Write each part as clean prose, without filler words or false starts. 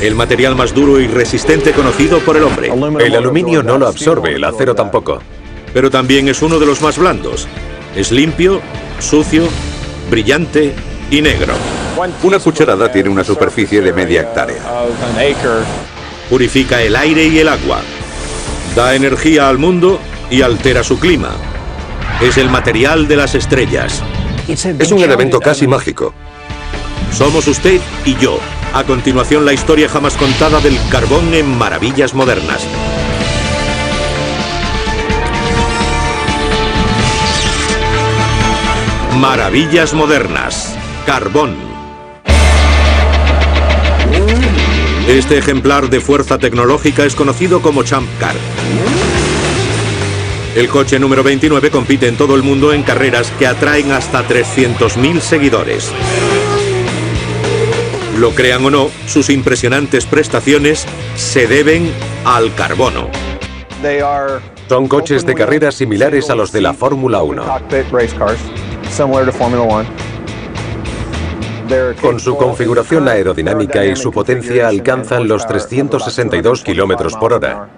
el material más duro y resistente conocido por el hombre. El aluminio no lo absorbe, el acero tampoco. Pero también es uno de los más blandos. Es limpio, sucio, brillante y negro. Una cucharada tiene una superficie de media hectárea. Purifica el aire y el agua. Da energía al mundo y altera su clima. Es el material de las estrellas. Es un elemento casi mágico. Somos usted y yo. A continuación, la historia jamás contada del carbón en Maravillas Modernas. Maravillas Modernas. Carbón. Este ejemplar de fuerza tecnológica es conocido como Champ Car. El coche número 29 compite en todo el mundo en carreras que atraen hasta 300.000 seguidores. Lo crean o no, sus impresionantes prestaciones se deben al carbono. Son coches de carreras similares a los de la Fórmula 1. Con su configuración aerodinámica y su potencia alcanzan los 362 km por hora.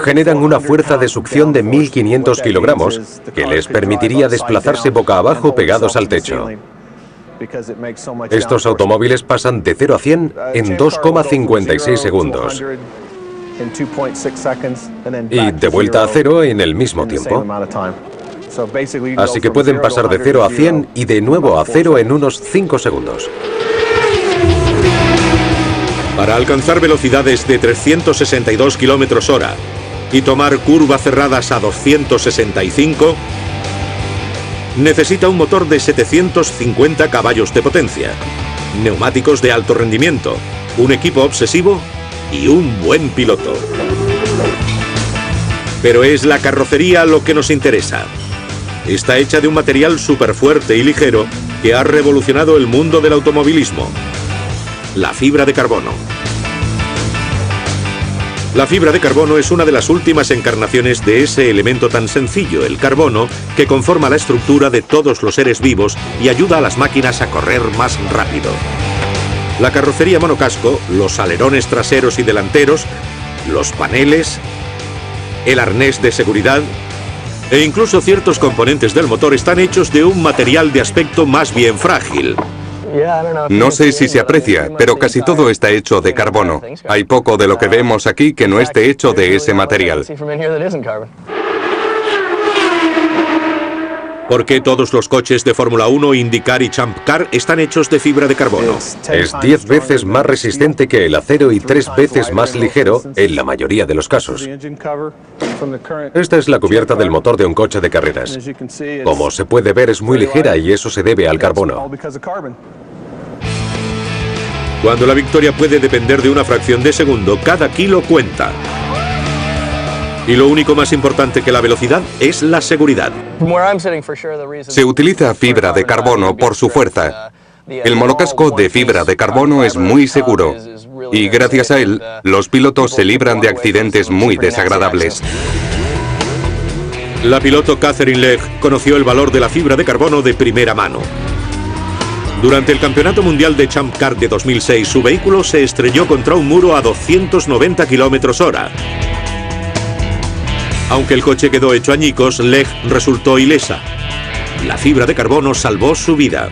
Generan una fuerza de succión de 1.500 kilogramos que les permitiría desplazarse boca abajo pegados al techo. Estos automóviles pasan de 0 a 100 en 2,56 segundos. Y de vuelta a cero en el mismo tiempo. Así que pueden pasar de 0 a 100 y de nuevo a 0 en unos 5 segundos. Para alcanzar velocidades de 362 km/h y tomar curvas cerradas a 265, necesita un motor de 750 caballos de potencia, neumáticos de alto rendimiento, un equipo obsesivo y un buen piloto. Pero es la carrocería lo que nos interesa. Está hecha de un material súper fuerte y ligero que ha revolucionado el mundo del automovilismo: la fibra de carbono. La fibra de carbono es una de las últimas encarnaciones de ese elemento tan sencillo, el carbono, que conforma la estructura de todos los seres vivos y ayuda a las máquinas a correr más rápido. La carrocería monocasco, los alerones traseros y delanteros, los paneles, el arnés de seguridad e incluso ciertos componentes del motor están hechos de un material de aspecto más bien frágil. No sé si se aprecia, pero casi todo está hecho de carbono. Hay poco de lo que vemos aquí que no esté hecho de ese material. ¿Por qué todos los coches de Fórmula 1, IndyCar y Champ Car están hechos de fibra de carbono? Es 10 veces más resistente que el acero y 3 veces más ligero en la mayoría de los casos. Esta es la cubierta del motor de un coche de carreras. Como se puede ver, es muy ligera y eso se debe al carbono. Cuando la victoria puede depender de una fracción de segundo, cada kilo cuenta. Y lo único más importante que la velocidad es la seguridad. Se utiliza fibra de carbono por su fuerza. El monocasco de fibra de carbono es muy seguro. Y gracias a él, los pilotos se libran de accidentes muy desagradables. La piloto Katherine Legge conoció el valor de la fibra de carbono de primera mano. Durante el Campeonato Mundial de Champ Car de 2006, su vehículo se estrelló contra un muro a 290 km/h. Aunque el coche quedó hecho añicos, Legge resultó ilesa. La fibra de carbono salvó su vida.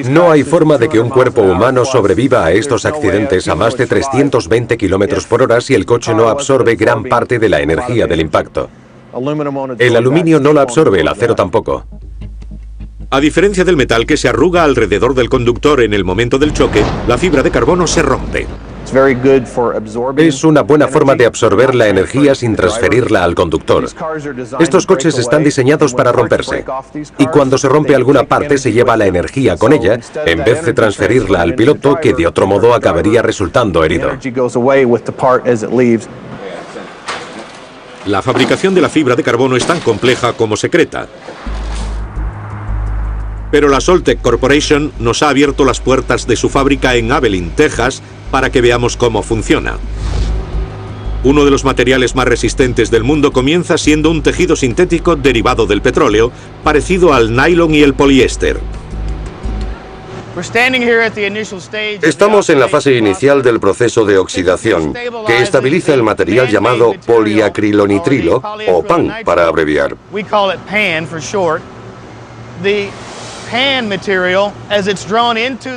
No hay forma de que un cuerpo humano sobreviva a estos accidentes a más de 320 km/h si el coche no absorbe gran parte de la energía del impacto. El aluminio no lo absorbe, el acero tampoco. A diferencia del metal que se arruga alrededor del conductor en el momento del choque, la fibra de carbono se rompe. Es una buena forma de absorber la energía sin transferirla al conductor. Estos coches están diseñados para romperse. Y cuando se rompe alguna parte se lleva la energía con ella, en vez de transferirla al piloto, que de otro modo acabaría resultando herido. La fabricación de la fibra de carbono es tan compleja como secreta. Pero la Soltec Corporation nos ha abierto las puertas de su fábrica en Abilene, Texas, para que veamos cómo funciona. Uno de los materiales más resistentes del mundo comienza siendo un tejido sintético derivado del petróleo, parecido al nylon y el poliéster. Estamos en la fase inicial del proceso de oxidación, que estabiliza el material llamado poliacrilonitrilo, o PAN para abreviar.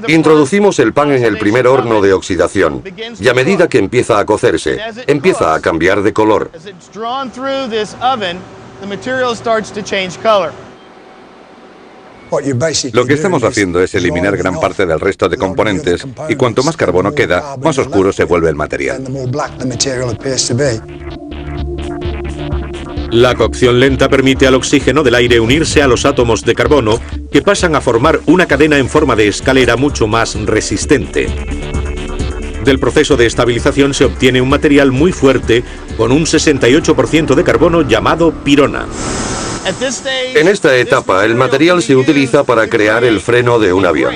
Introducimos el pan en el primer horno de oxidación, y a medida que empieza a cocerse, empieza a cambiar de color. Lo que estamos haciendo es eliminar gran parte del resto de componentes, y cuanto más carbono queda, más oscuro se vuelve el material. La cocción lenta permite al oxígeno del aire unirse a los átomos de carbono, que pasan a formar una cadena en forma de escalera mucho más resistente. Del proceso de estabilización se obtiene un material muy fuerte con un 68% de carbono llamado pirona. En esta etapa, el material se utiliza para crear el freno de un avión.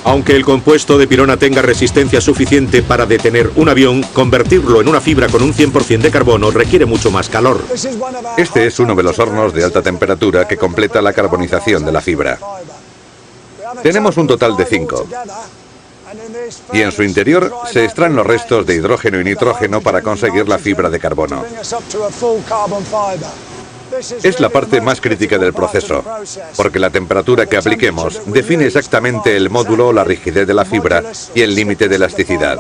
Aunque el compuesto de pirona tenga resistencia suficiente para detener un avión, convertirlo en una fibra con un 100% de carbono requiere mucho más calor. Este es uno de los hornos de alta temperatura que completa la carbonización de la fibra. Tenemos un total de 5. Y en su interior se extraen los restos de hidrógeno y nitrógeno para conseguir la fibra de carbono. Es la parte más crítica del proceso, porque la temperatura que apliquemos define exactamente el módulo o la rigidez de la fibra y el límite de elasticidad.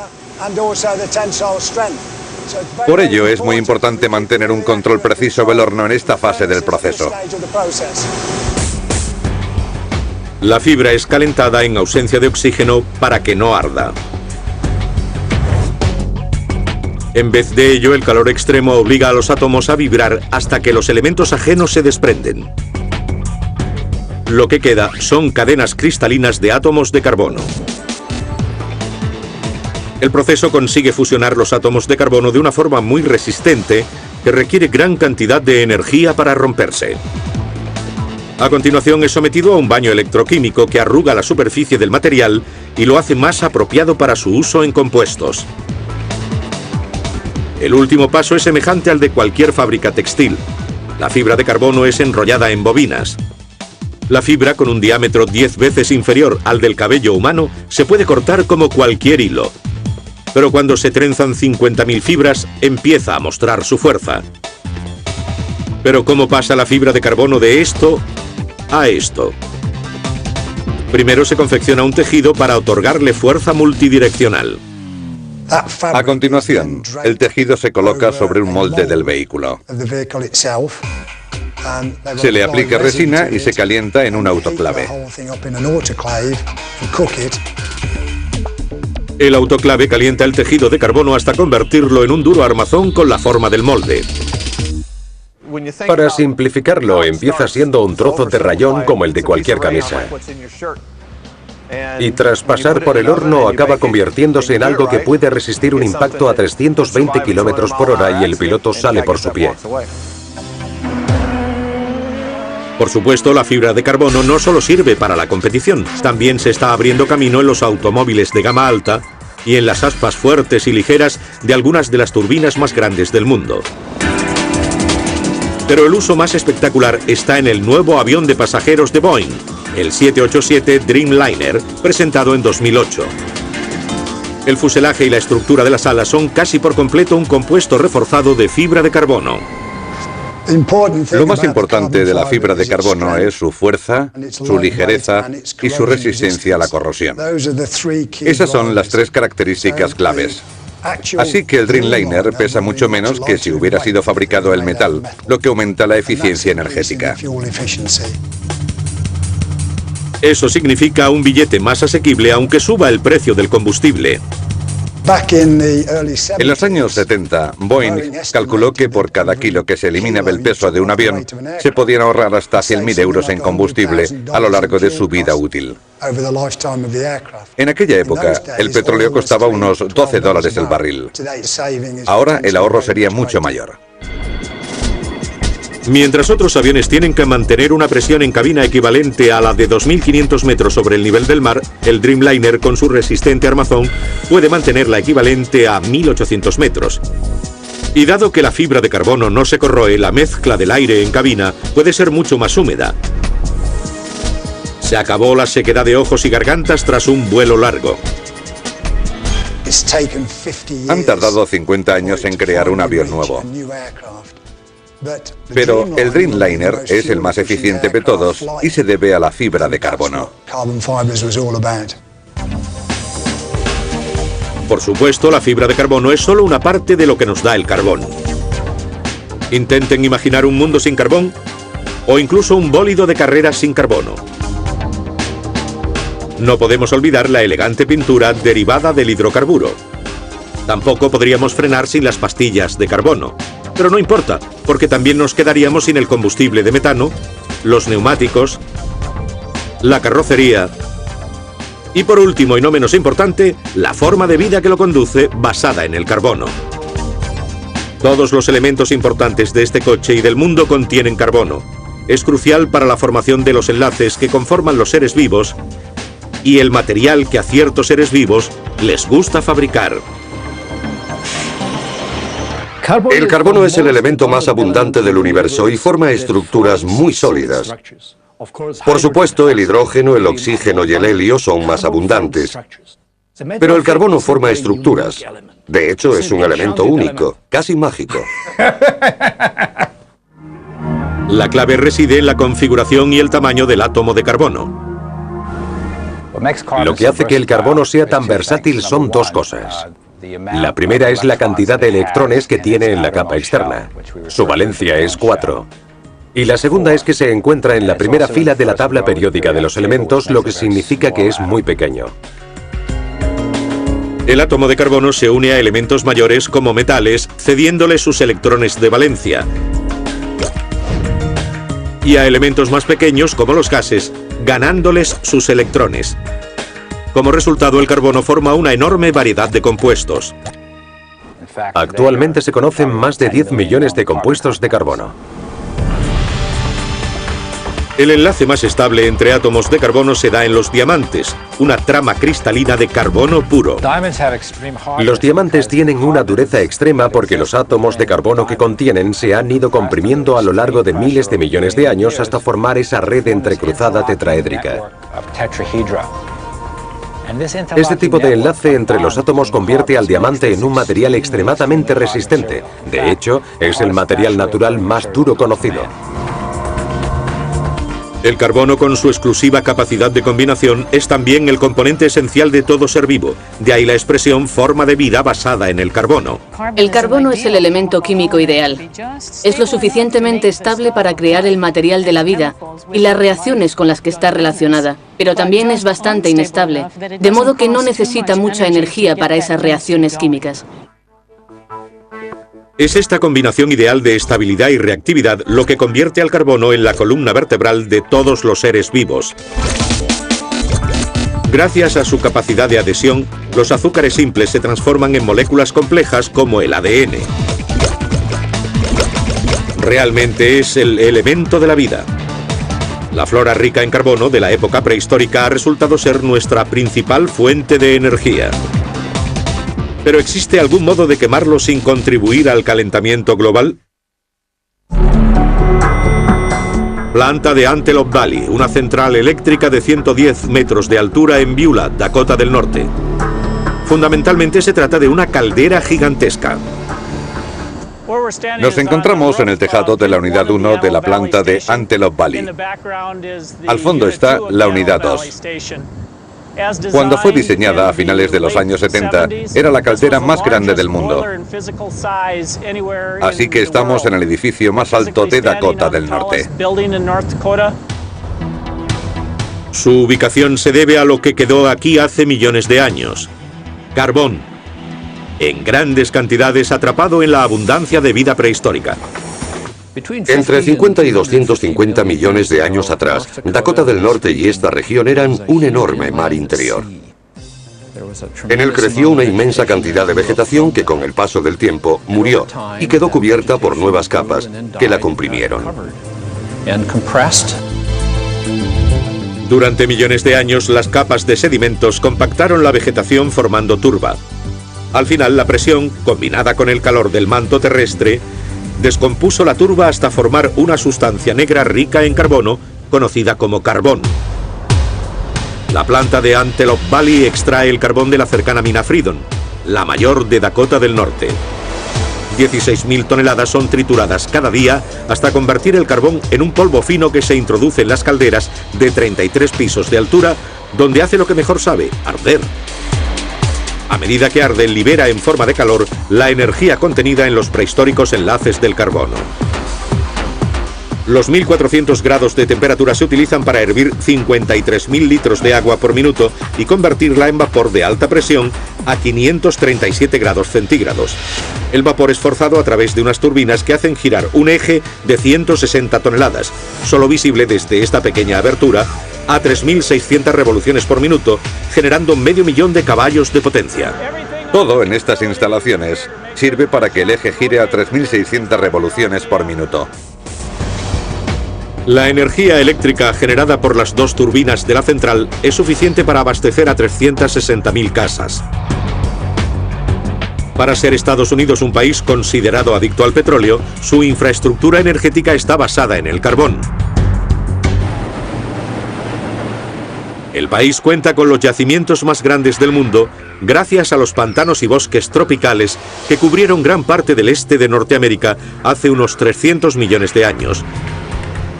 Por ello es muy importante mantener un control preciso del horno en esta fase del proceso. La fibra es calentada en ausencia de oxígeno para que no arda. En vez de ello, el calor extremo obliga a los átomos a vibrar hasta que los elementos ajenos se desprenden. Lo que queda son cadenas cristalinas de átomos de carbono. El proceso consigue fusionar los átomos de carbono de una forma muy resistente que requiere gran cantidad de energía para romperse. A continuación es sometido a un baño electroquímico que arruga la superficie del material y lo hace más apropiado para su uso en compuestos. El último paso es semejante al de cualquier fábrica textil. La fibra de carbono es enrollada en bobinas. La fibra, con un diámetro 10 veces inferior al del cabello humano, se puede cortar como cualquier hilo. Pero cuando se trenzan 50.000 fibras, empieza a mostrar su fuerza. Pero ¿cómo pasa la fibra de carbono de esto a esto? Primero se confecciona un tejido para otorgarle fuerza multidireccional. A continuación, el tejido se coloca sobre un molde del vehículo. Se le aplica resina y se calienta en un autoclave. El autoclave calienta el tejido de carbono hasta convertirlo en un duro armazón con la forma del molde. Para simplificarlo, empieza siendo un trozo de rayón como el de cualquier camisa. Y tras pasar por el horno acaba convirtiéndose en algo que puede resistir un impacto a 320 km/h y el piloto sale por su pie. Por supuesto, la fibra de carbono no solo sirve para la competición, también se está abriendo camino en los automóviles de gama alta y en las aspas fuertes y ligeras de algunas de las turbinas más grandes del mundo. Pero el uso más espectacular está en el nuevo avión de pasajeros de Boeing, el 787 Dreamliner, presentado en 2008. El fuselaje y la estructura de las alas son casi por completo un compuesto reforzado de fibra de carbono. Lo más importante de la fibra de carbono es su fuerza, su ligereza y su resistencia a la corrosión. Esas son las 3 características claves. Así que el Dreamliner pesa mucho menos que si hubiera sido fabricado el metal, lo que aumenta la eficiencia energética. Eso significa un billete más asequible aunque suba el precio del combustible. En los años 70, Boeing calculó que por cada kilo que se elimina del peso de un avión, se podían ahorrar hasta 100.000 euros en combustible a lo largo de su vida útil. En aquella época, el petróleo costaba unos $12 el barril. Ahora el ahorro sería mucho mayor. Mientras otros aviones tienen que mantener una presión en cabina equivalente a la de 2.500 metros sobre el nivel del mar, el Dreamliner, con su resistente armazón, puede mantenerla equivalente a 1.800 metros. Y dado que la fibra de carbono no se corroe, la mezcla del aire en cabina puede ser mucho más húmeda. Se acabó la sequedad de ojos y gargantas tras un vuelo largo. Han tardado 50 años en crear un avión nuevo. Pero el Dreamliner es el más eficiente de todos y se debe a la fibra de carbono. Por supuesto, la fibra de carbono es solo una parte de lo que nos da el carbón. Intenten imaginar un mundo sin carbón o incluso un bólido de carreras sin carbono. No podemos olvidar la elegante pintura derivada del hidrocarburo. Tampoco podríamos frenar sin las pastillas de carbono. Pero no importa, porque también nos quedaríamos sin el combustible de metano, los neumáticos, la carrocería y, por último y no menos importante, la forma de vida que lo conduce basada en el carbono. Todos los elementos importantes de este coche y del mundo contienen carbono. Es crucial para la formación de los enlaces que conforman los seres vivos y el material que a ciertos seres vivos les gusta fabricar. El carbono es el elemento más abundante del universo y forma estructuras muy sólidas. Por supuesto, el hidrógeno, el oxígeno y el helio son más abundantes. Pero el carbono forma estructuras. De hecho, es un elemento único, casi mágico. La clave reside en la configuración y el tamaño del átomo de carbono. Lo que hace que el carbono sea tan versátil son dos cosas. La primera es la cantidad de electrones que tiene en la capa externa. Su valencia es 4. Y la segunda es que se encuentra en la primera fila de la tabla periódica de los elementos, lo que significa que es muy pequeño. El átomo de carbono se une a elementos mayores como metales, cediéndoles sus electrones de valencia. Y a elementos más pequeños como los gases, ganándoles sus electrones. Como resultado, el carbono forma una enorme variedad de compuestos. Actualmente se conocen más de 10 millones de compuestos de carbono. El enlace más estable entre átomos de carbono se da en los diamantes, una trama cristalina de carbono puro. Los diamantes tienen una dureza extrema porque los átomos de carbono que contienen se han ido comprimiendo a lo largo de miles de millones de años hasta formar esa red entrecruzada tetraédrica. Este tipo de enlace entre los átomos convierte al diamante en un material extremadamente resistente. De hecho, es el material natural más duro conocido. El carbono, con su exclusiva capacidad de combinación, es también el componente esencial de todo ser vivo. De ahí la expresión forma de vida basada en el carbono. El carbono es el elemento químico ideal. Es lo suficientemente estable para crear el material de la vida y las reacciones con las que está relacionada, pero también es bastante inestable, de modo que no necesita mucha energía para esas reacciones químicas. Es esta combinación ideal de estabilidad y reactividad lo que convierte al carbono en la columna vertebral de todos los seres vivos. Gracias a su capacidad de adhesión, los azúcares simples se transforman en moléculas complejas como el ADN. Realmente es el elemento de la vida. La flora rica en carbono de la época prehistórica ha resultado ser nuestra principal fuente de energía. ¿Pero existe algún modo de quemarlo sin contribuir al calentamiento global? Planta de Antelope Valley, una central eléctrica de 110 metros de altura en Beulah, Dakota del Norte. Fundamentalmente se trata de una caldera gigantesca. Nos encontramos en el tejado de la unidad 1 de la planta de Antelope Valley. Al fondo está la unidad 2. Cuando fue diseñada a finales de los años 70, era la caldera más grande del mundo. Así que estamos en el edificio más alto de Dakota del Norte. Su ubicación se debe a lo que quedó aquí hace millones de años: carbón, en grandes cantidades atrapado en la abundancia de vida prehistórica. Entre 50 y 250 millones de años atrás, Dakota del Norte y esta región eran un enorme mar interior. En él creció una inmensa cantidad de vegetación que con el paso del tiempo murió y quedó cubierta por nuevas capas que la comprimieron. Durante millones de años, las capas de sedimentos compactaron la vegetación formando turba. Al final, la presión, combinada con el calor del manto terrestre, descompuso la turba hasta formar una sustancia negra rica en carbono, conocida como carbón. La planta de Antelope Valley extrae el carbón de la cercana mina Freedom, la mayor de Dakota del Norte. 16.000 toneladas son trituradas cada día hasta convertir el carbón en un polvo fino que se introduce en las calderas de 33 pisos de altura, donde hace lo que mejor sabe, arder. A medida que arde, libera en forma de calor la energía contenida en los prehistóricos enlaces del carbono. Los 1400 grados de temperatura se utilizan para hervir 53.000 litros de agua por minuto y convertirla en vapor de alta presión a 537 grados centígrados. El vapor es forzado a través de unas turbinas que hacen girar un eje de 160 toneladas, solo visible desde esta pequeña abertura, a 3.600 revoluciones por minuto, generando 500.000 de caballos de potencia. Todo en estas instalaciones sirve para que el eje gire a 3.600 revoluciones por minuto. La energía eléctrica generada por las dos turbinas de la central es suficiente para abastecer a 360.000 casas. Para ser Estados Unidos un país considerado adicto al petróleo, su infraestructura energética está basada en el carbón. El país cuenta con los yacimientos más grandes del mundo gracias a los pantanos y bosques tropicales que cubrieron gran parte del este de Norteamérica hace unos 300 millones de años.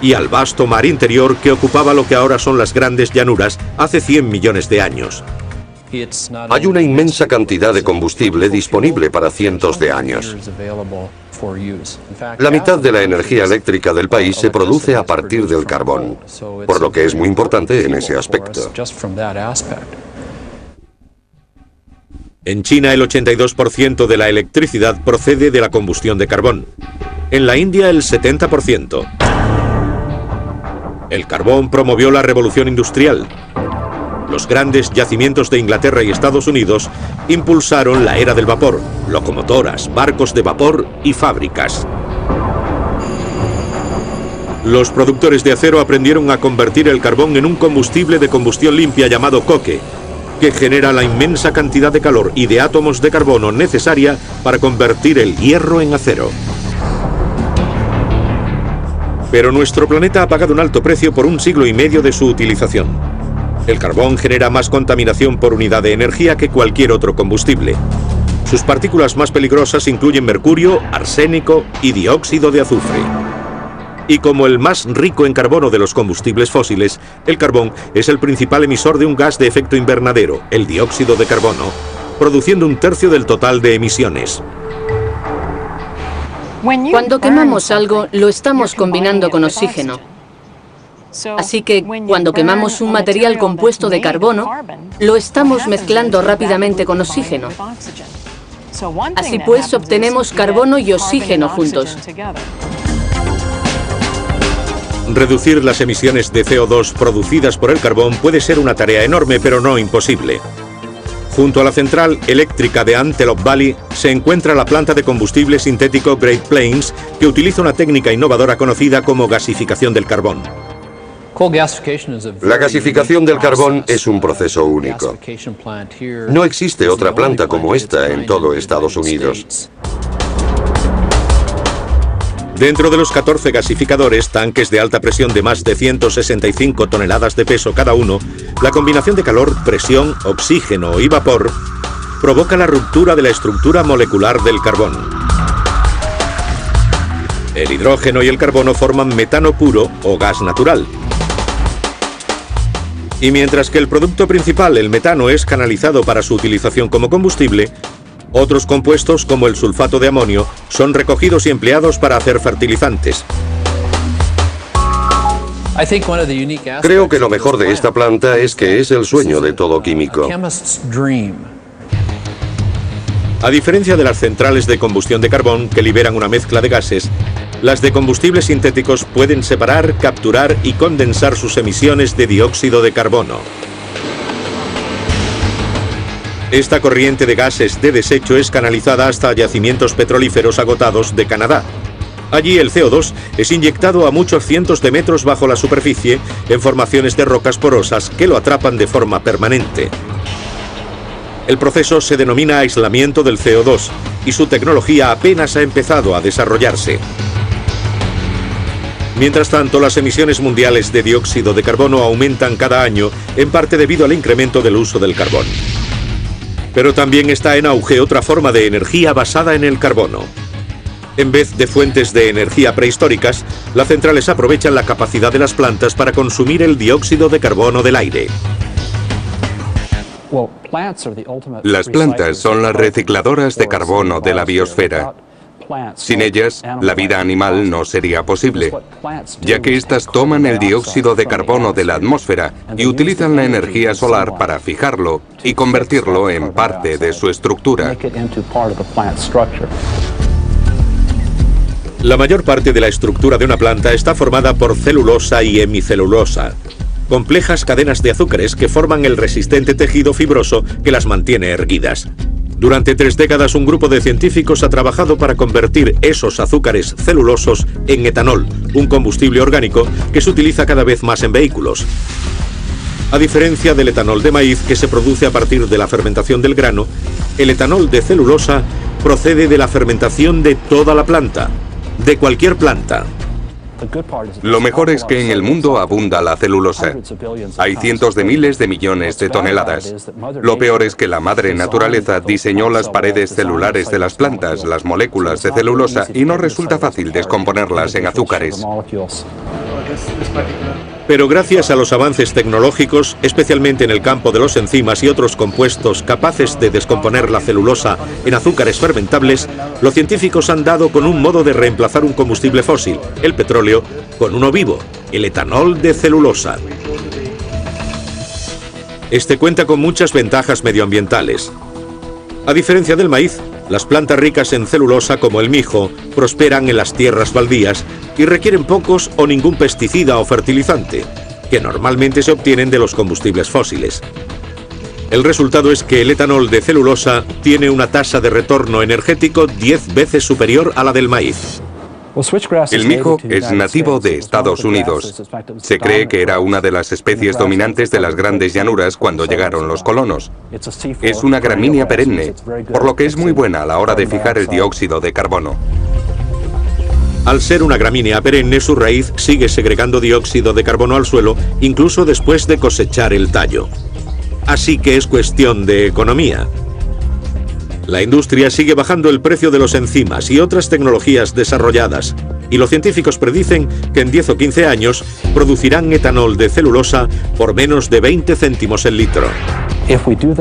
Y al vasto mar interior que ocupaba lo que ahora son las grandes llanuras hace 100 millones de años. Hay una inmensa cantidad de combustible disponible para cientos de años. La mitad de la energía eléctrica del país se produce a partir del carbón, por lo que es muy importante en ese aspecto. En China el 82% de la electricidad procede de la combustión de carbón. En la India el 70%. El carbón promovió la revolución industrial. Los grandes yacimientos de Inglaterra y Estados Unidos impulsaron la era del vapor, locomotoras, barcos de vapor y fábricas. Los productores de acero aprendieron a convertir el carbón en un combustible de combustión limpia llamado coque, que genera la inmensa cantidad de calor y de átomos de carbono necesaria para convertir el hierro en acero. Pero nuestro planeta ha pagado un alto precio por 1 siglo y medio de su utilización. El carbón genera más contaminación por unidad de energía que cualquier otro combustible. Sus partículas más peligrosas incluyen mercurio, arsénico y dióxido de azufre. Y como el más rico en carbono de los combustibles fósiles, el carbón es el principal emisor de un gas de efecto invernadero, el dióxido de carbono, produciendo 1/3 del total de emisiones. Cuando quemamos algo, lo estamos combinando con oxígeno. Así que, cuando quemamos un material compuesto de carbono, lo estamos mezclando rápidamente con oxígeno. Así pues, obtenemos carbono y oxígeno juntos. Reducir las emisiones de CO2 producidas por el carbón puede ser una tarea enorme, pero no imposible. Junto a la central eléctrica de Antelope Valley se encuentra la planta de combustible sintético Great Plains, que utiliza una técnica innovadora conocida como gasificación del carbón. La gasificación del carbón es un proceso único. No existe otra planta como esta en todo Estados Unidos. Dentro de los 14 gasificadores, tanques de alta presión de más de 165 toneladas de peso cada uno, la combinación de calor, presión, oxígeno y vapor provoca la ruptura de la estructura molecular del carbón. El hidrógeno y el carbono forman metano puro o gas natural. Y mientras que el producto principal, el metano, es canalizado para su utilización como combustible, otros compuestos, como el sulfato de amonio, son recogidos y empleados para hacer fertilizantes. Creo que lo mejor de esta planta es que es el sueño de todo químico. A diferencia de las centrales de combustión de carbón, que liberan una mezcla de gases, las de combustibles sintéticos pueden separar, capturar y condensar sus emisiones de dióxido de carbono. Esta corriente de gases de desecho es canalizada hasta yacimientos petrolíferos agotados de Canadá. Allí el CO2 es inyectado a muchos cientos de metros bajo la superficie en formaciones de rocas porosas que lo atrapan de forma permanente. El proceso se denomina aislamiento del CO2 y su tecnología apenas ha empezado a desarrollarse. Mientras tanto, las emisiones mundiales de dióxido de carbono aumentan cada año, en parte debido al incremento del uso del carbón. Pero también está en auge otra forma de energía basada en el carbono. En vez de fuentes de energía prehistóricas, las centrales aprovechan la capacidad de las plantas para consumir el dióxido de carbono del aire. Las plantas son las recicladoras de carbono de la biosfera. Sin ellas, la vida animal no sería posible, ya que éstas toman el dióxido de carbono de la atmósfera y utilizan la energía solar para fijarlo y convertirlo en parte de su estructura. La mayor parte de la estructura de una planta está formada por celulosa y hemicelulosa, complejas cadenas de azúcares que forman el resistente tejido fibroso que las mantiene erguidas. Durante 3 décadas, un grupo de científicos ha trabajado para convertir esos azúcares celulosos en etanol, un combustible orgánico que se utiliza cada vez más en vehículos. A diferencia del etanol de maíz, que se produce a partir de la fermentación del grano, el etanol de celulosa procede de la fermentación de toda la planta, de cualquier planta. Lo mejor es que en el mundo abunda la celulosa. Hay cientos de miles de millones de toneladas. Lo peor es que la madre naturaleza diseñó las paredes celulares de las plantas, las moléculas de celulosa, y no resulta fácil descomponerlas en azúcares. Pero gracias a los avances tecnológicos, especialmente en el campo de los enzimas y otros compuestos capaces de descomponer la celulosa en azúcares fermentables, los científicos han dado con un modo de reemplazar un combustible fósil, el petróleo, con uno vivo, el etanol de celulosa. Este cuenta con muchas ventajas medioambientales. A diferencia del maíz, las plantas ricas en celulosa, como el mijo, prosperan en las tierras baldías y requieren pocos o ningún pesticida o fertilizante, que normalmente se obtienen de los combustibles fósiles. El resultado es que el etanol de celulosa tiene una tasa de retorno energético 10 veces superior a la del maíz. El mijo es nativo de Estados Unidos. Se cree que era una de las especies dominantes de las grandes llanuras cuando llegaron los colonos. Es una gramínea perenne, por lo que es muy buena a la hora de fijar el dióxido de carbono. Al ser una gramínea perenne, su raíz sigue segregando dióxido de carbono al suelo, incluso después de cosechar el tallo. Así que es cuestión de economía. La industria sigue bajando el precio de los enzimas y otras tecnologías desarrolladas, y los científicos predicen que en 10 o 15 años producirán etanol de celulosa por menos de 20 céntimos el litro.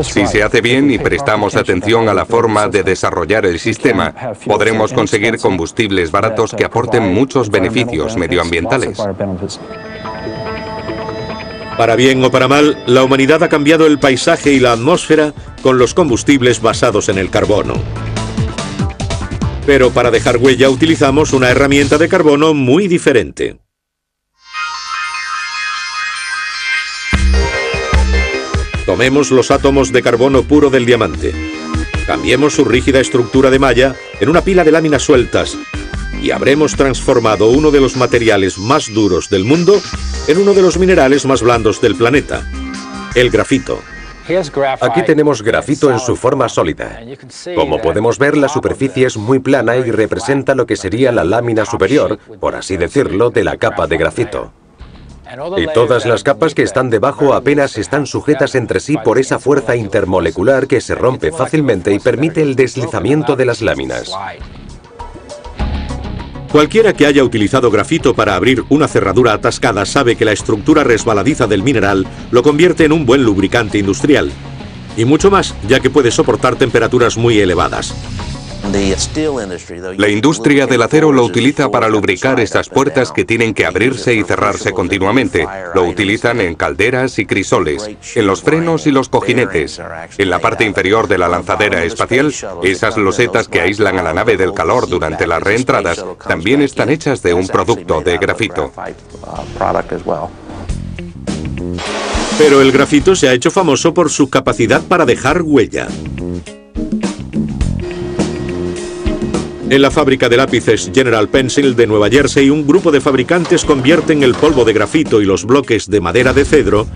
Si se hace bien y prestamos atención a la forma de desarrollar el sistema, podremos conseguir combustibles baratos que aporten muchos beneficios medioambientales. Para bien o para mal, la humanidad ha cambiado el paisaje y la atmósfera con los combustibles basados en el carbono. Pero para dejar huella utilizamos una herramienta de carbono muy diferente. Tomemos los átomos de carbono puro del diamante. Cambiemos su rígida estructura de malla en una pila de láminas sueltas y habremos transformado uno de los materiales más duros del mundo en uno de los minerales más blandos del planeta, el grafito. Aquí tenemos grafito en su forma sólida. Como podemos ver, la superficie es muy plana y representa lo que sería la lámina superior, por así decirlo, de la capa de grafito. Y todas las capas que están debajo apenas están sujetas entre sí por esa fuerza intermolecular que se rompe fácilmente y permite el deslizamiento de las láminas. Cualquiera que haya utilizado grafito para abrir una cerradura atascada sabe que la estructura resbaladiza del mineral lo convierte en un buen lubricante industrial. Y mucho más, ya que puede soportar temperaturas muy elevadas. La industria del acero lo utiliza para lubricar estas puertas que tienen que abrirse y cerrarse continuamente. Lo utilizan en calderas y crisoles, en los frenos y los cojinetes. En la parte inferior de la lanzadera espacial, esas losetas que aíslan a la nave del calor durante las reentradas también están hechas de un producto de grafito. Pero el grafito se ha hecho famoso por su capacidad para dejar huella. En la fábrica de lápices General Pencil de Nueva Jersey, un grupo de fabricantes convierten el polvo de grafito y los bloques de madera de cedro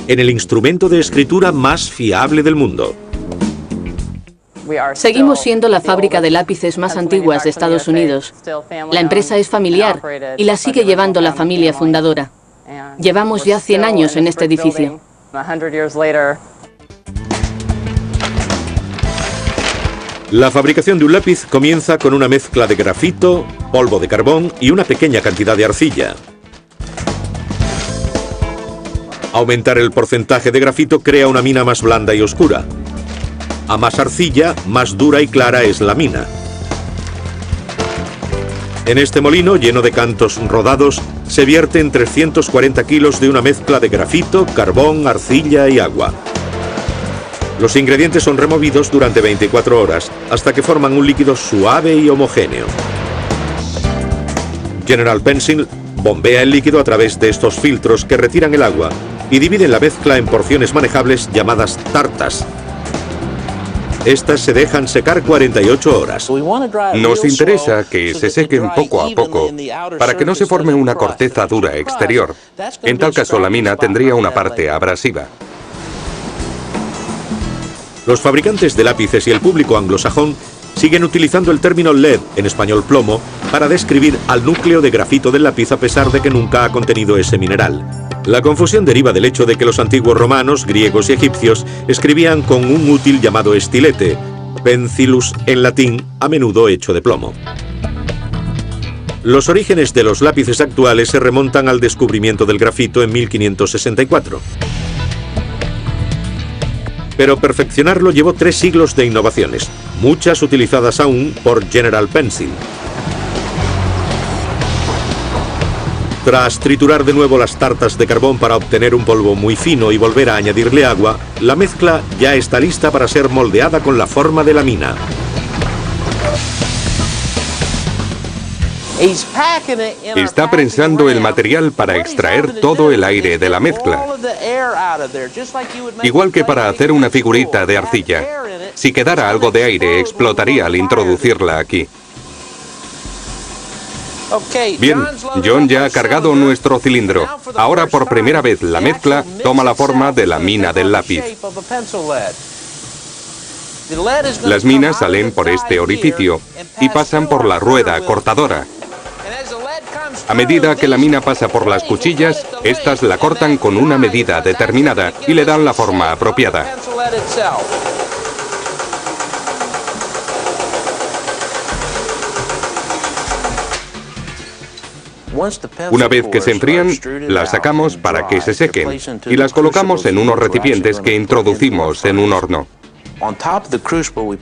en el instrumento de escritura más fiable del mundo. Seguimos siendo la fábrica de lápices más antiguas de Estados Unidos. La empresa es familiar y la sigue llevando la familia fundadora. Llevamos ya 100 años en este edificio. La fabricación de un lápiz comienza con una mezcla de grafito, polvo de carbón y una pequeña cantidad de arcilla. Aumentar el porcentaje de grafito crea una mina más blanda y oscura. A más arcilla, más dura y clara es la mina. En este molino, lleno de cantos rodados, se vierten 340 kilos de una mezcla de grafito, carbón, arcilla y agua. Los ingredientes son removidos durante 24 horas, hasta que forman un líquido suave y homogéneo. General Pencil bombea el líquido a través de estos filtros que retiran el agua y dividen la mezcla en porciones manejables llamadas tartas. Estas se dejan secar 48 horas. Nos interesa que se sequen poco a poco para que no se forme una corteza dura exterior. En tal caso, la mina tendría una parte abrasiva. Los fabricantes de lápices y el público anglosajón siguen utilizando el término lead, en español plomo, para describir al núcleo de grafito del lápiz a pesar de que nunca ha contenido ese mineral. La confusión deriva del hecho de que los antiguos romanos, griegos y egipcios escribían con un útil llamado estilete, pencilus en latín, a menudo hecho de plomo. Los orígenes de los lápices actuales se remontan al descubrimiento del grafito en 1564. Pero perfeccionarlo llevó 3 siglos de innovaciones, muchas utilizadas aún por General Pencil. Tras triturar de nuevo las tartas de carbón para obtener un polvo muy fino y volver a añadirle agua, la mezcla ya está lista para ser moldeada con la forma de la mina. Está prensando el material para extraer todo el aire de la mezcla. Igual que para hacer una figurita de arcilla. Si quedara algo de aire, explotaría al introducirla aquí. Bien, John ya ha cargado nuestro cilindro. Ahora por primera vez la mezcla toma la forma de la mina del lápiz. Las minas salen por este orificio y pasan por la rueda cortadora. A medida que la mina pasa por las cuchillas, estas la cortan con una medida determinada y le dan la forma apropiada. Una vez que se enfrían, las sacamos para que se sequen y las colocamos en unos recipientes que introducimos en un horno.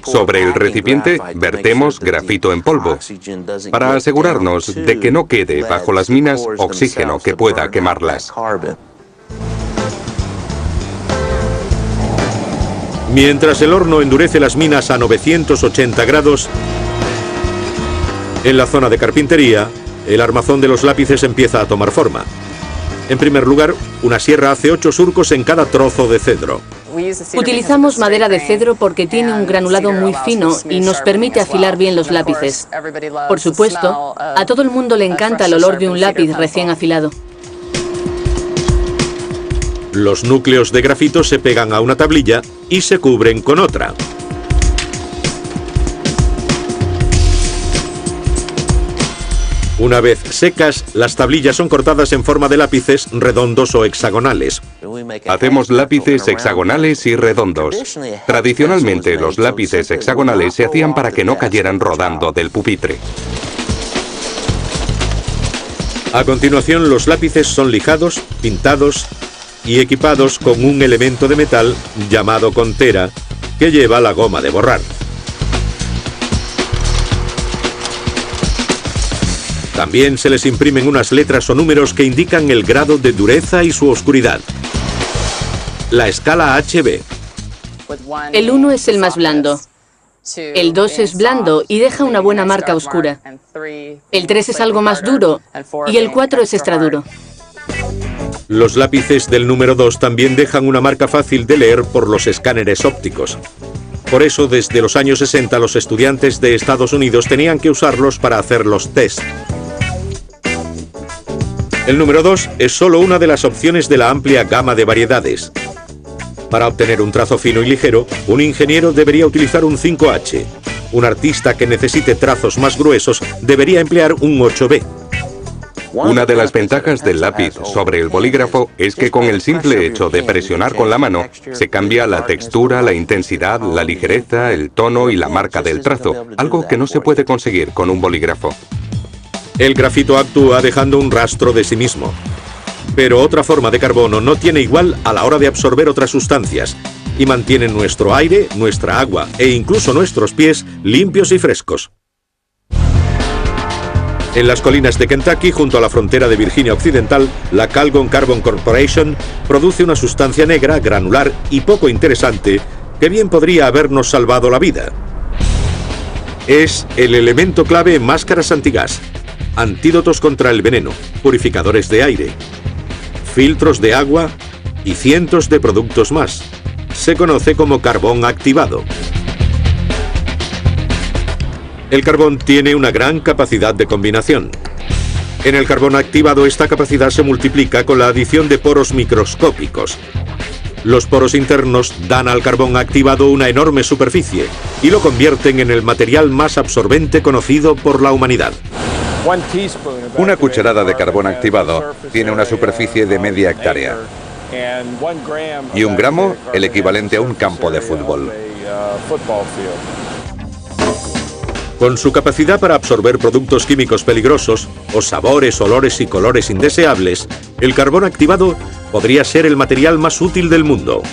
Sobre el recipiente vertemos grafito en polvo para asegurarnos de que no quede bajo las minas oxígeno que pueda quemarlas. Mientras el horno endurece las minas a 980 grados, en la zona de carpintería, el armazón de los lápices empieza a tomar forma. En primer lugar, una sierra hace 8 surcos en cada trozo de cedro. Utilizamos madera de cedro porque tiene un granulado muy fino y nos permite afilar bien los lápices. Por supuesto, a todo el mundo le encanta el olor de un lápiz recién afilado. Los núcleos de grafito se pegan a una tablilla y se cubren con otra. Una vez secas, las tablillas son cortadas en forma de lápices redondos o hexagonales. Hacemos lápices hexagonales y redondos. Tradicionalmente, los lápices hexagonales se hacían para que no cayeran rodando del pupitre. A continuación, los lápices son lijados, pintados y equipados con un elemento de metal llamado contera, que lleva la goma de borrar. También se les imprimen unas letras o números que indican el grado de dureza y su oscuridad. La escala HB. El 1 es el más blando. El 2 es blando y deja una buena marca oscura. El 3 es algo más duro y el 4 es extra duro. Los lápices del número 2 también dejan una marca fácil de leer por los escáneres ópticos. Por eso, desde los años 60, los estudiantes de Estados Unidos tenían que usarlos para hacer los test. El número 2 es solo una de las opciones de la amplia gama de variedades. Para obtener un trazo fino y ligero, un ingeniero debería utilizar un 5H. Un artista que necesite trazos más gruesos debería emplear un 8B. Una de las ventajas del lápiz sobre el bolígrafo es que con el simple hecho de presionar con la mano, se cambia la textura, la intensidad, la ligereza, el tono y la marca del trazo, algo que no se puede conseguir con un bolígrafo. El grafito actúa dejando un rastro de sí mismo. Pero otra forma de carbono no tiene igual a la hora de absorber otras sustancias y mantiene nuestro aire, nuestra agua e incluso nuestros pies limpios y frescos. En las colinas de Kentucky, junto a la frontera de Virginia Occidental, la Calgon Carbon Corporation produce una sustancia negra, granular y poco interesante que bien podría habernos salvado la vida. Es el elemento clave en máscaras antigas, antídotos contra el veneno, purificadores de aire, filtros de agua y cientos de productos más. Se conoce como carbón activado. El carbón tiene una gran capacidad de combinación. En el carbón activado esta capacidad se multiplica con la adición de poros microscópicos. Los poros internos dan al carbón activado una enorme superficie y lo convierten en el material más absorbente conocido por la humanidad. Una cucharada de carbón activado tiene una superficie de media hectárea. Y 1 gramo, el equivalente a un campo de fútbol. Con su capacidad para absorber productos químicos peligrosos, o sabores, olores y colores indeseables, el carbón activado podría ser el material más útil del mundo.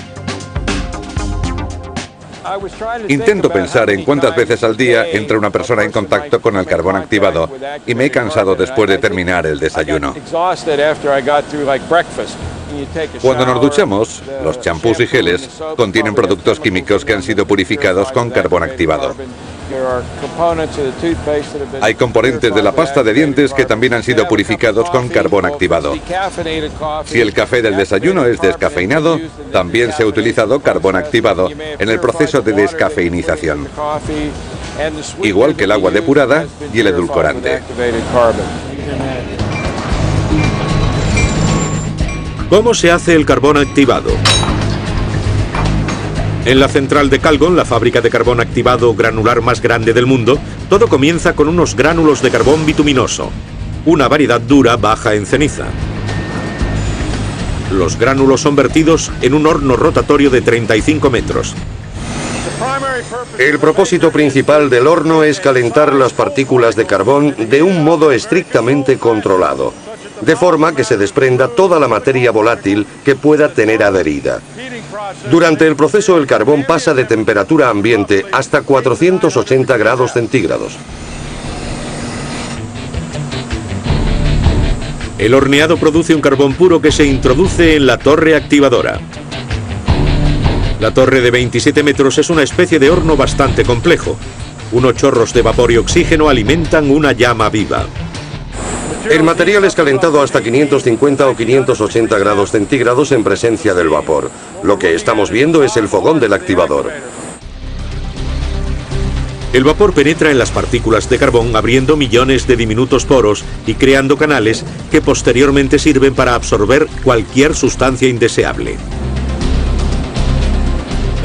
Intento pensar en cuántas veces al día entra una persona en contacto con el carbón activado y me he cansado después de terminar el desayuno. Cuando nos duchamos, los champús y geles contienen productos químicos que han sido purificados con carbón activado. Hay componentes de la pasta de dientes que también han sido purificados con carbón activado. Si el café del desayuno es descafeinado, también se ha utilizado carbón activado en el proceso de descafeinización, igual que el agua depurada y el edulcorante. ¿Cómo se hace el carbón activado? En la central de Calgon, la fábrica de carbón activado granular más grande del mundo, todo comienza con unos gránulos de carbón bituminoso, una variedad dura baja en ceniza. Los gránulos son vertidos en un horno rotatorio de 35 metros. El propósito principal del horno es calentar las partículas de carbón de un modo estrictamente controlado, de forma que se desprenda toda la materia volátil que pueda tener adherida. Durante el proceso el carbón pasa de temperatura ambiente hasta 480 grados centígrados. El horneado produce un carbón puro que se introduce en la torre activadora. La torre de 27 metros es una especie de horno bastante complejo. Unos chorros de vapor y oxígeno alimentan una llama viva. El material es calentado hasta 550 o 580 grados centígrados en presencia del vapor. Lo que estamos viendo es el fogón del activador. El vapor penetra en las partículas de carbón abriendo millones de diminutos poros y creando canales que posteriormente sirven para absorber cualquier sustancia indeseable.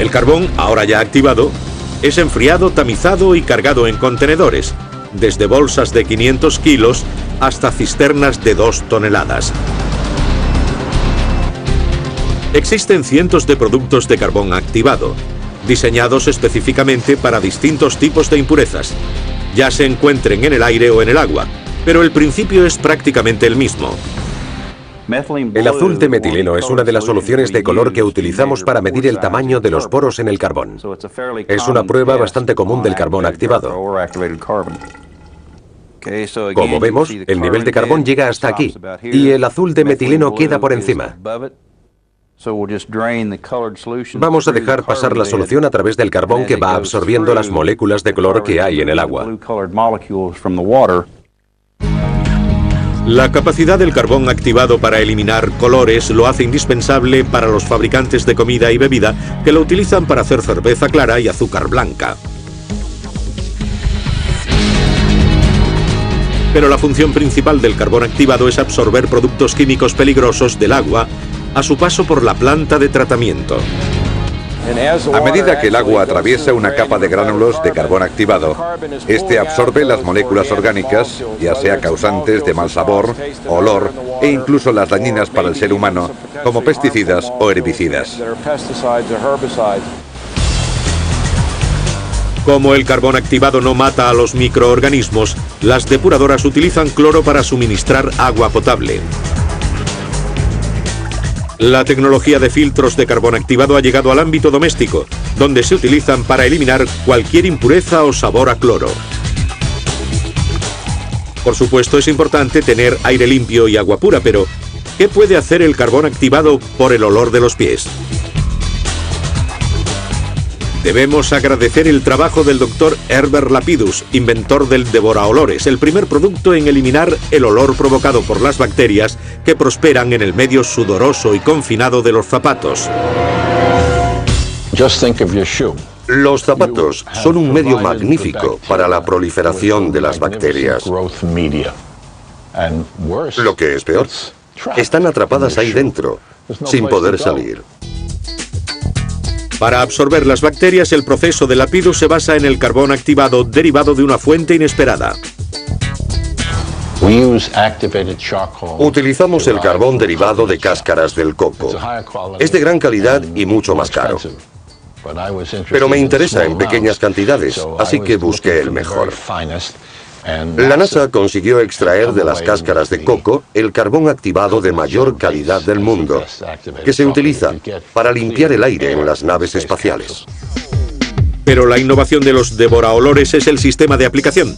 El carbón, ahora ya activado, es enfriado, tamizado y cargado en contenedores, desde bolsas de 500 kilos hasta cisternas de 2 toneladas. Existen cientos de productos de carbón activado, diseñados específicamente para distintos tipos de impurezas, ya se encuentren en el aire o en el agua, pero el principio es prácticamente el mismo. El azul de metileno es una de las soluciones de color que utilizamos para medir el tamaño de los poros en el carbón. Es una prueba bastante común del carbón activado. Como vemos, el nivel de carbón llega hasta aquí, y el azul de metileno queda por encima. Vamos a dejar pasar la solución a través del carbón que va absorbiendo las moléculas de color que hay en el agua. La capacidad del carbón activado para eliminar colores lo hace indispensable para los fabricantes de comida y bebida que lo utilizan para hacer cerveza clara y azúcar blanca. Pero la función principal del carbón activado es absorber productos químicos peligrosos del agua a su paso por la planta de tratamiento. A medida que el agua atraviesa una capa de gránulos de carbón activado, este absorbe las moléculas orgánicas, ya sea causantes de mal sabor, olor e incluso las dañinas para el ser humano, como pesticidas o herbicidas. Como el carbón activado no mata a los microorganismos, las depuradoras utilizan cloro para suministrar agua potable. La tecnología de filtros de carbón activado ha llegado al ámbito doméstico, donde se utilizan para eliminar cualquier impureza o sabor a cloro. Por supuesto, es importante tener aire limpio y agua pura, pero ¿qué puede hacer el carbón activado por el olor de los pies? Debemos agradecer el trabajo del Dr. Herbert Lapidus, inventor del devoraolores, el primer producto en eliminar el olor provocado por las bacterias que prosperan en el medio sudoroso y confinado de los zapatos. Los zapatos son un medio magnífico para la proliferación de las bacterias. Lo que es peor, están atrapadas ahí dentro, sin poder salir. Para absorber las bacterias, el proceso de Lapidus se basa en el carbón activado derivado de una fuente inesperada. Utilizamos el carbón derivado de cáscaras del coco. Es de gran calidad y mucho más caro. Pero me interesa en pequeñas cantidades, así que busqué el mejor. La NASA consiguió extraer de las cáscaras de coco el carbón activado de mayor calidad del mundo, que se utiliza para limpiar el aire en las naves espaciales. Pero la innovación de los devoraolores es el sistema de aplicación.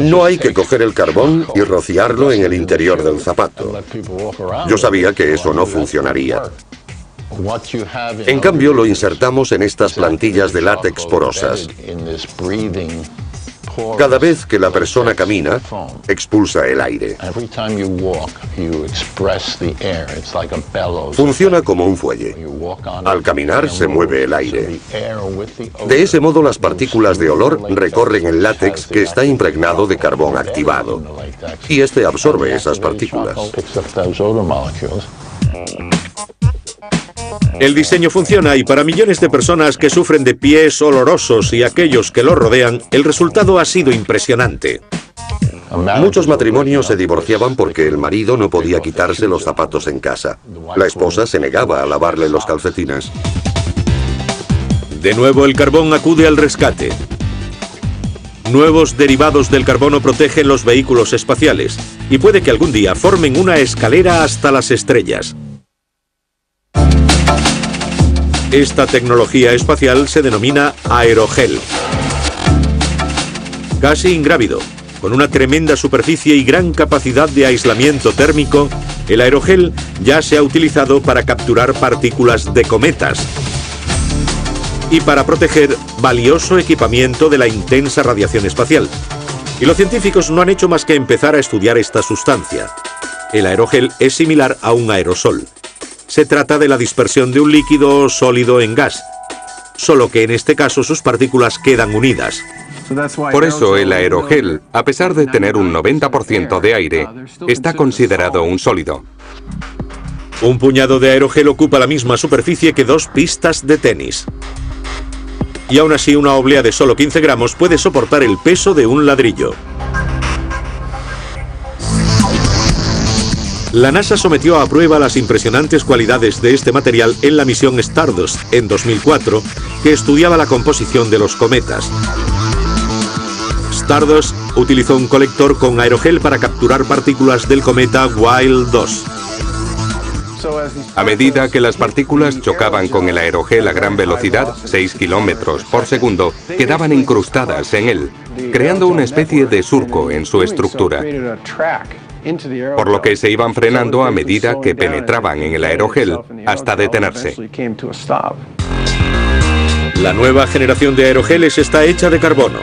No hay que coger el carbón y rociarlo en el interior del zapato. Yo sabía que eso no funcionaría. En cambio, lo insertamos en estas plantillas de látex porosas. Cada vez que la persona camina, expulsa el aire. Funciona como un fuelle. Al caminar se mueve el aire. De ese modo las partículas de olor recorren el látex que está impregnado de carbón activado. Y este absorbe esas partículas. El diseño funciona y para millones de personas que sufren de pies olorosos y aquellos que los rodean, el resultado ha sido impresionante. Muchos matrimonios se divorciaban porque el marido no podía quitarse los zapatos en casa. La esposa se negaba a lavarle los calcetines. De nuevo el carbón acude al rescate. Nuevos derivados del carbono protegen los vehículos espaciales y puede que algún día formen una escalera hasta las estrellas. Esta tecnología espacial se denomina aerogel. Casi ingrávido, con una tremenda superficie y gran capacidad de aislamiento térmico, el aerogel ya se ha utilizado para capturar partículas de cometas y para proteger valioso equipamiento de la intensa radiación espacial. Y los científicos no han hecho más que empezar a estudiar esta sustancia. El aerogel es similar a un aerosol. Se trata de la dispersión de un líquido sólido en gas, solo que en este caso sus partículas quedan unidas. Por eso el aerogel, a pesar de tener un 90% de aire, está considerado un sólido. Un puñado de aerogel ocupa la misma superficie que 2 pistas de tenis. Y aún así una oblea de solo 15 gramos puede soportar el peso de un ladrillo. La NASA sometió a prueba las impresionantes cualidades de este material en la misión Stardust en 2004, que estudiaba la composición de los cometas. Stardust utilizó un colector con aerogel para capturar partículas del cometa Wild 2. A medida que las partículas chocaban con el aerogel a gran velocidad, 6 kilómetros por segundo, quedaban incrustadas en él, creando una especie de surco en su estructura, por lo que se iban frenando a medida que penetraban en el aerogel hasta detenerse. La nueva generación de aerogeles está hecha de carbono.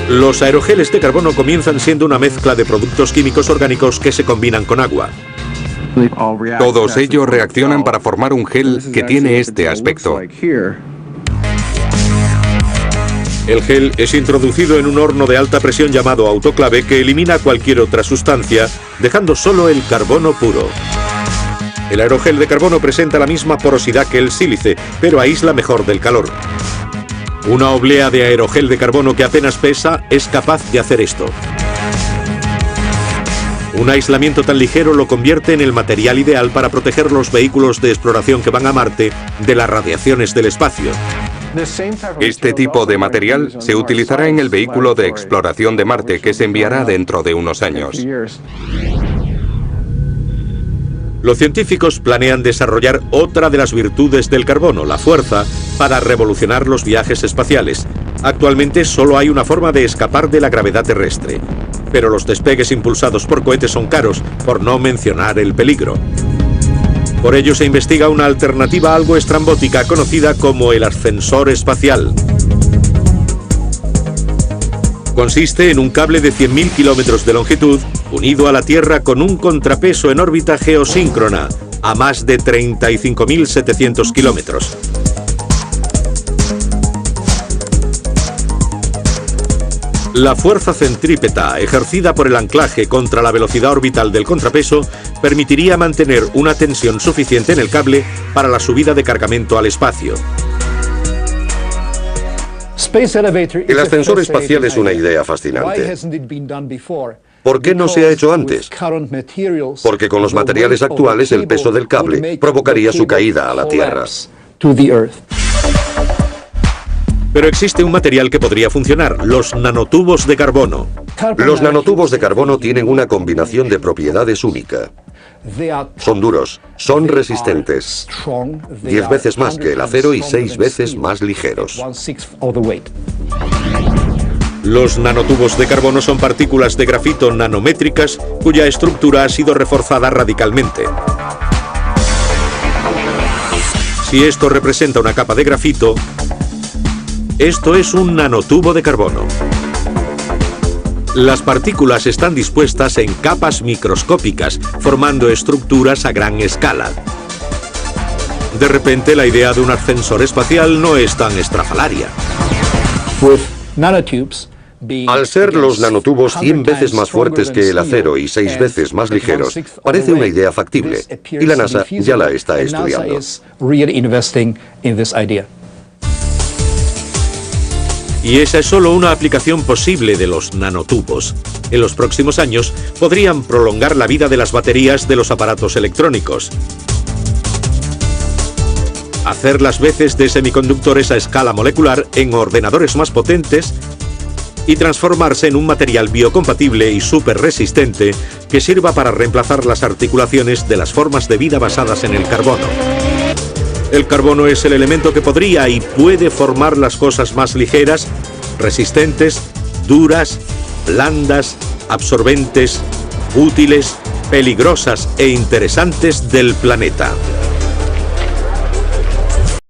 Los aerogeles de carbono comienzan siendo una mezcla de productos químicos orgánicos que se combinan con agua. Todos ellos reaccionan para formar un gel que tiene este aspecto. El gel es introducido en un horno de alta presión llamado autoclave que elimina cualquier otra sustancia, dejando solo el carbono puro. El aerogel de carbono presenta la misma porosidad que el sílice, pero aísla mejor del calor. Una oblea de aerogel de carbono que apenas pesa es capaz de hacer esto. Un aislamiento tan ligero lo convierte en el material ideal para proteger los vehículos de exploración que van a Marte de las radiaciones del espacio. Este tipo de material se utilizará en el vehículo de exploración de Marte que se enviará dentro de unos años. Los científicos planean desarrollar otra de las virtudes del carbono, la fuerza, para revolucionar los viajes espaciales. Actualmente solo hay una forma de escapar de la gravedad terrestre, pero los despegues impulsados por cohetes son caros, por no mencionar el peligro. Por ello se investiga una alternativa algo estrambótica conocida como el ascensor espacial. Consiste en un cable de 100.000 kilómetros de longitud, unido a la Tierra con un contrapeso en órbita geosíncrona, a más de 35.700 kilómetros. La fuerza centrípeta ejercida por el anclaje contra la velocidad orbital del contrapeso permitiría mantener una tensión suficiente en el cable para la subida de cargamento al espacio. El ascensor espacial es una idea fascinante. ¿Por qué no se ha hecho antes? Porque con los materiales actuales el peso del cable provocaría su caída a la Tierra. Pero existe un material que podría funcionar, los nanotubos de carbono. Los nanotubos de carbono tienen una combinación de propiedades única. Son duros, son resistentes, 10 veces más que el acero y 6 veces más ligeros. Los nanotubos de carbono son partículas de grafito nanométricas cuya estructura ha sido reforzada radicalmente. Si esto representa una capa de grafito, esto es un nanotubo de carbono. Las partículas están dispuestas en capas microscópicas, formando estructuras a gran escala. De repente, la idea de un ascensor espacial no es tan estrafalaria. Al ser los nanotubos 100 veces más fuertes que el acero y 6 veces más ligeros, parece una idea factible, y la NASA ya la está estudiando. Y esa es solo una aplicación posible de los nanotubos. En los próximos años podrían prolongar la vida de las baterías de los aparatos electrónicos, hacer las veces de semiconductores a escala molecular en ordenadores más potentes y transformarse en un material biocompatible y súper resistente que sirva para reemplazar las articulaciones de las formas de vida basadas en el carbono. El carbono es el elemento que podría y puede formar las cosas más ligeras, resistentes, duras, blandas, absorbentes, útiles, peligrosas e interesantes del planeta.